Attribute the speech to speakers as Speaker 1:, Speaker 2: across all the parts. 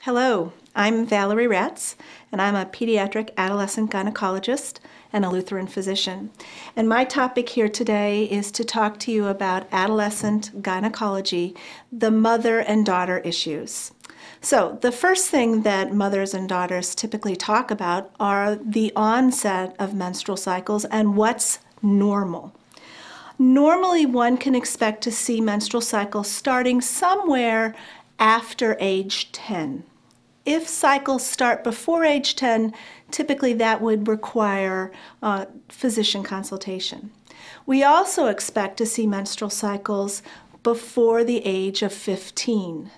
Speaker 1: Hello, I'm Valerie Ratz, and I'm a pediatric adolescent gynecologist and a Lutheran physician. And my topic here today is to talk to you about adolescent gynecology, the mother and daughter issues. So the first thing that mothers and daughters typically talk about are the onset of menstrual cycles and what's normal. Normally, one can expect to see menstrual cycles starting somewhere after age 10. If cycles start before age 10, typically that would require physician consultation. We also expect to see menstrual cycles before the age of 15.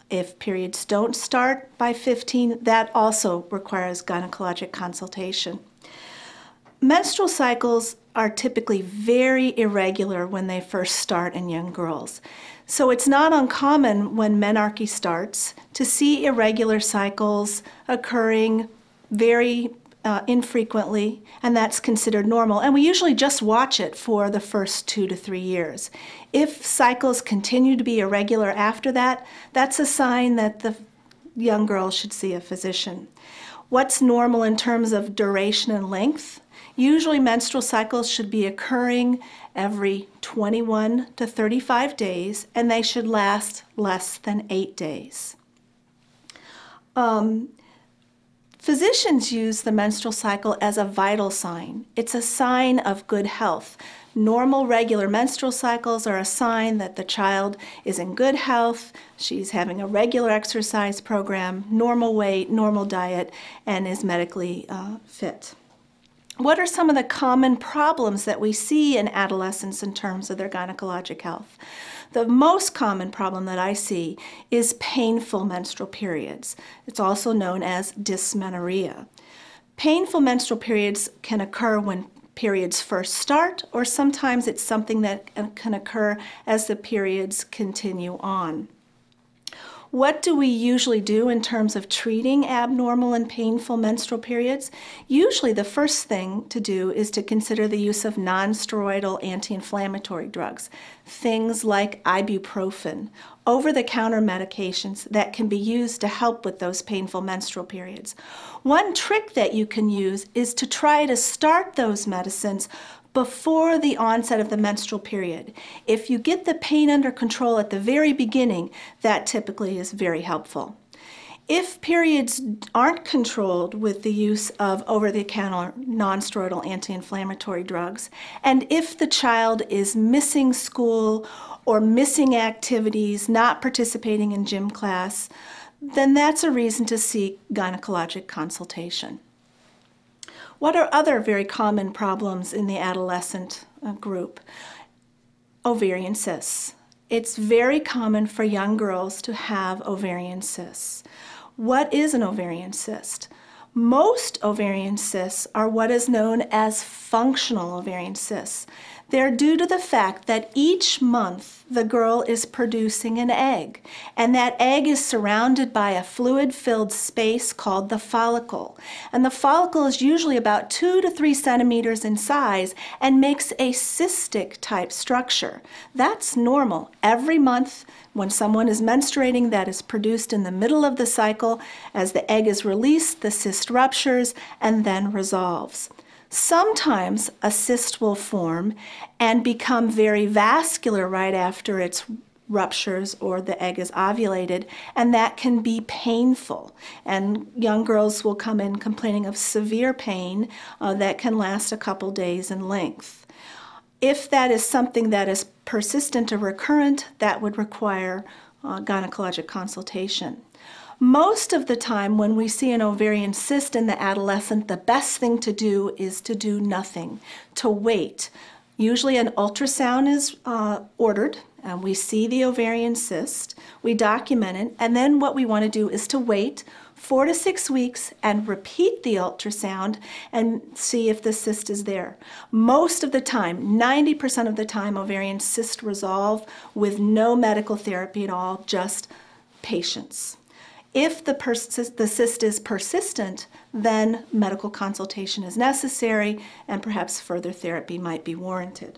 Speaker 1: If periods don't start by 15, that also requires gynecologic consultation. Menstrual cycles are typically very irregular when they first start in young girls. So it's not uncommon when menarche starts to see irregular cycles occurring very infrequently, and that's considered normal. And we usually just watch it for the first 2 to 3 years. If cycles continue to be irregular after that, that's a sign that the young girl should see a physician. What's normal in terms of duration and length? Usually menstrual cycles should be occurring every 21 to 35 days, and they should last less than 8 days. Physicians use the menstrual cycle as a vital sign. It's a sign of good health. Normal, regular menstrual cycles are a sign that the child is in good health, she's having a regular exercise program, normal weight, normal diet, and is medically fit. What are some of the common problems that we see in adolescents in terms of their gynecologic health? The most common problem that I see is painful menstrual periods. It's also known as dysmenorrhea. Painful menstrual periods can occur when periods first start, or sometimes it's something that can occur as the periods continue on. What do we usually do in terms of treating abnormal and painful menstrual periods? Usually the first thing to do is to consider the use of non-steroidal anti-inflammatory drugs, things like ibuprofen, over-the-counter medications that can be used to help with those painful menstrual periods. One trick that you can use is to try to start those medicines before the onset of the menstrual period. If you get the pain under control at the very beginning, that typically is very helpful. If periods aren't controlled with the use of over-the-counter non-steroidal anti-inflammatory drugs, and if the child is missing school or missing activities, not participating in gym class, then that's a reason to seek gynecologic consultation. What are other very common problems in the adolescent group? Ovarian cysts. It's very common for young girls to have ovarian cysts. What is an ovarian cyst? Most ovarian cysts are what is known as functional ovarian cysts. They're due to the fact that each month the girl is producing an egg, and that egg is surrounded by a fluid-filled space called the follicle. And the follicle is usually about 2 to 3 centimeters in size and makes a cystic type structure. That's normal. Every month when someone is menstruating, that is produced in the middle of the cycle. As the egg is released, the cyst ruptures and then resolves. Sometimes a cyst will form and become very vascular right after it ruptures or the egg is ovulated, and that can be painful. And young girls will come in complaining of severe pain that can last a couple days in length. If that is something that is persistent or recurrent, that would require gynecologic consultation. Most of the time when we see an ovarian cyst in the adolescent, the best thing to do is to do nothing, to wait. Usually an ultrasound is ordered, and we see the ovarian cyst, we document it, and then what we want to do is to wait 4 to 6 weeks and repeat the ultrasound and see if the cyst is there. Most of the time, 90% of the time, ovarian cysts resolve with no medical therapy at all, just patience. If the cyst is persistent, then medical consultation is necessary and perhaps further therapy might be warranted.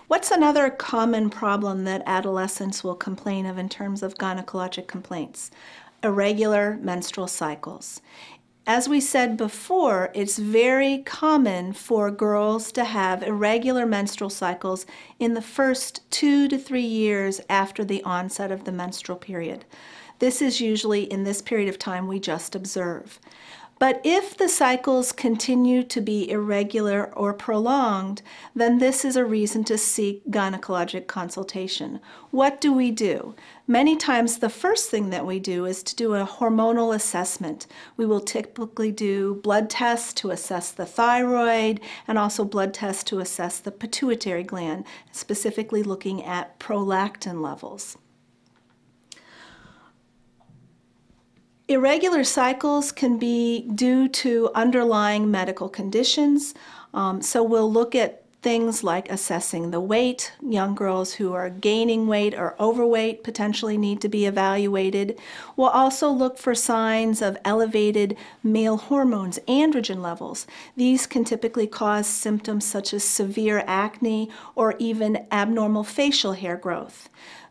Speaker 1: What's another common problem that adolescents will complain of in terms of gynecologic complaints? irregular menstrual cycles. As we said before, it's very common for girls to have irregular menstrual cycles in the first 2 to 3 years after the onset of the menstrual period. This is usually in this period of time we just observe. But if the cycles continue to be irregular or prolonged, then this is a reason to seek gynecologic consultation. What do we do? Many times the first thing that we do is to do a hormonal assessment. We will typically do blood tests to assess the thyroid and also blood tests to assess the pituitary gland, specifically looking at prolactin levels. Irregular cycles can be due to underlying medical conditions. So we'll look at things like assessing the weight. Young girls who are gaining weight or overweight potentially need to be evaluated. We'll also look for signs of elevated male hormones, androgen levels. These can typically cause symptoms such as severe acne or even abnormal facial hair growth.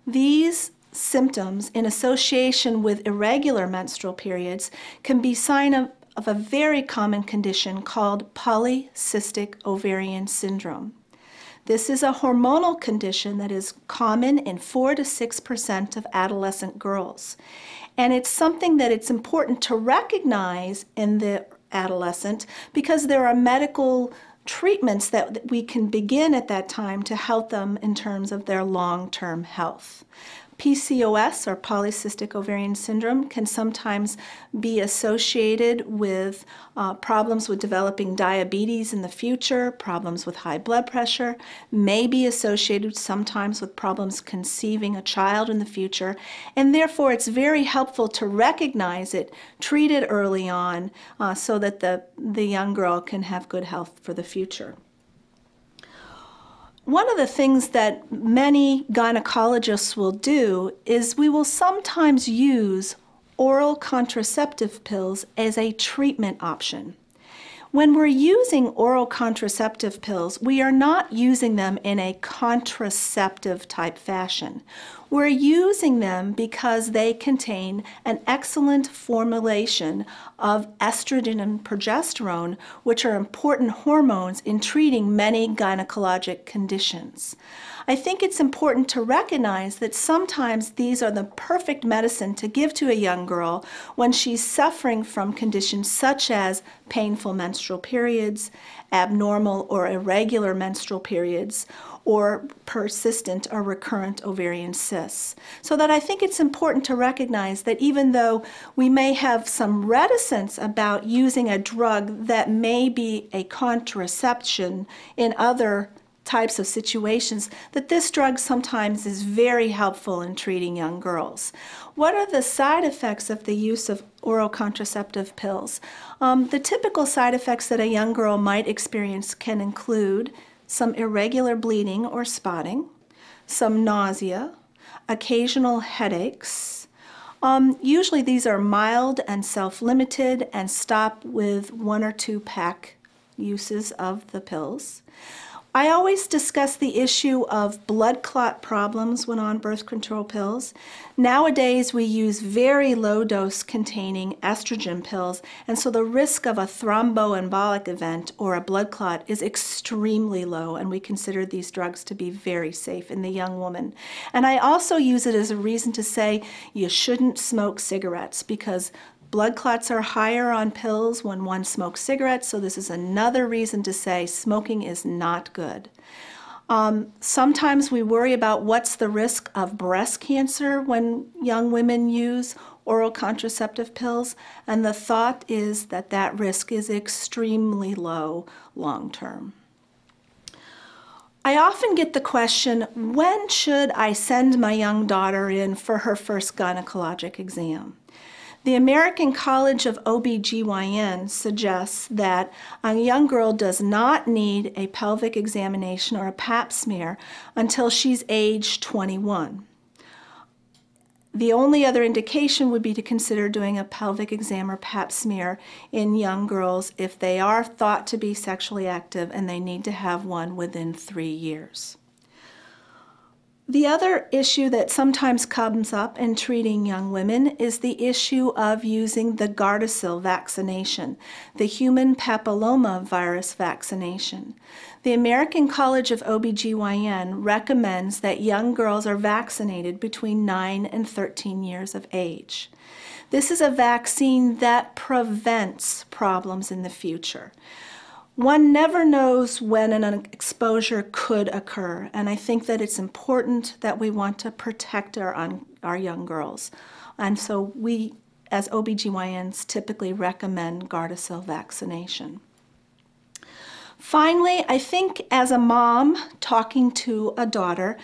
Speaker 1: These symptoms in association with irregular menstrual periods can be sign of a very common condition called polycystic ovarian syndrome. This is a hormonal condition that is common in 4 to 6% of adolescent girls. And it's something that it's important to recognize in the adolescent because there are medical treatments that we can begin at that time to help them in terms of their long-term health. PCOS, or polycystic ovarian syndrome, can sometimes be associated with problems with developing diabetes in the future, problems with high blood pressure, may be associated sometimes with problems conceiving a child in the future, and therefore it's very helpful to recognize it, treat it early on, so that the young girl can have good health for the future. One of the things that many gynecologists will do is we will sometimes use oral contraceptive pills as a treatment option. When we're using oral contraceptive pills, we are not using them in a contraceptive type fashion. We're using them because they contain an excellent formulation of estrogen and progesterone, which are important hormones in treating many gynecologic conditions. I think it's important to recognize that sometimes these are the perfect medicine to give to a young girl when she's suffering from conditions such as painful menstrual periods, abnormal or irregular menstrual periods, or persistent or recurrent ovarian cysts. So that I think it's important to recognize that even though we may have some reticence about using a drug that may be a contraception in other types of situations, that this drug sometimes is very helpful in treating young girls. What are the side effects of the use of oral contraceptive pills? The typical side effects that a young girl might experience can include some irregular bleeding or spotting, some nausea, occasional headaches. Usually these are mild and self-limited and stop with 1 or 2 pack uses of the pills. I always discuss the issue of blood clot problems when on birth control pills. Nowadays we use very low dose containing estrogen pills, and so the risk of a thromboembolic event or a blood clot is extremely low, and we consider these drugs to be very safe in the young woman. And I also use it as a reason to say you shouldn't smoke cigarettes because blood clots are higher on pills when one smokes cigarettes, so this is another reason to say smoking is not good. Sometimes we worry about what's the risk of breast cancer when young women use oral contraceptive pills, and the thought is that that risk is extremely low long term. I often get the question, when should I send my young daughter in for her first gynecologic exam? The American College of OB/GYN suggests that a young girl does not need a pelvic examination or a pap smear until she's age 21. The only other indication would be to consider doing a pelvic exam or pap smear in young girls if they are thought to be sexually active and they need to have one within 3 years. The other issue that sometimes comes up in treating young women is the issue of using the Gardasil vaccination, the human papilloma virus vaccination. The American College of OBGYN recommends that young girls are vaccinated between 9 and 13 years of age. This is a vaccine that prevents problems in the future. One never knows when an exposure could occur, and I think that it's important that we want to protect our young girls. And so we, as OBGYNs, typically recommend Gardasil vaccination. Finally, I think as a mom talking to a daughter,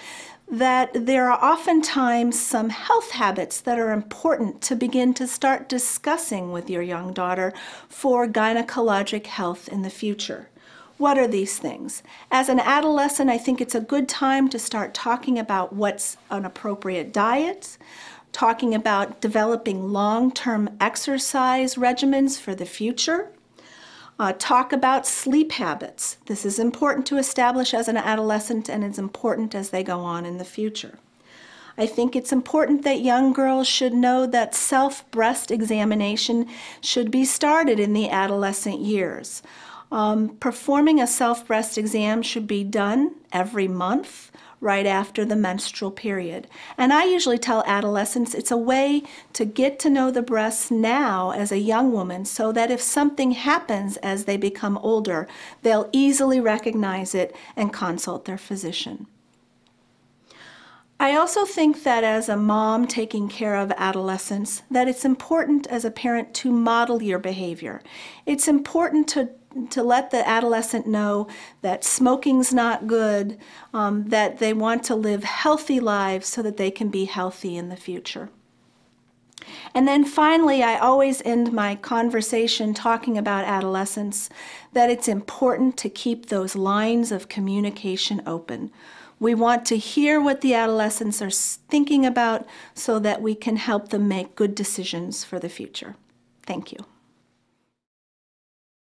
Speaker 1: that there are oftentimes some health habits that are important to begin to start discussing with your young daughter for gynecologic health in the future. What are these things? As an adolescent, I think it's a good time to start talking about what's an appropriate diet, talking about developing long-term exercise regimens for the future. Talk about sleep habits. This is important to establish as an adolescent, and it's important as they go on in the future. I think it's important that young girls should know that self-breast examination should be started in the adolescent years. Performing a self-breast exam should be done every month, right after the menstrual period. And I usually tell adolescents it's a way to get to know the breasts now as a young woman so that if something happens as they become older, they'll easily recognize it and consult their physician. I also think that as a mom taking care of adolescents, that it's important as a parent to model your behavior. It's important to let the adolescent know that smoking's not good, that they want to live healthy lives so that they can be healthy in the future. And then finally, I always end my conversation talking about adolescence, that it's important to keep those lines of communication open. We want to hear what the adolescents are thinking about so that we can help them make good decisions for the future. Thank you.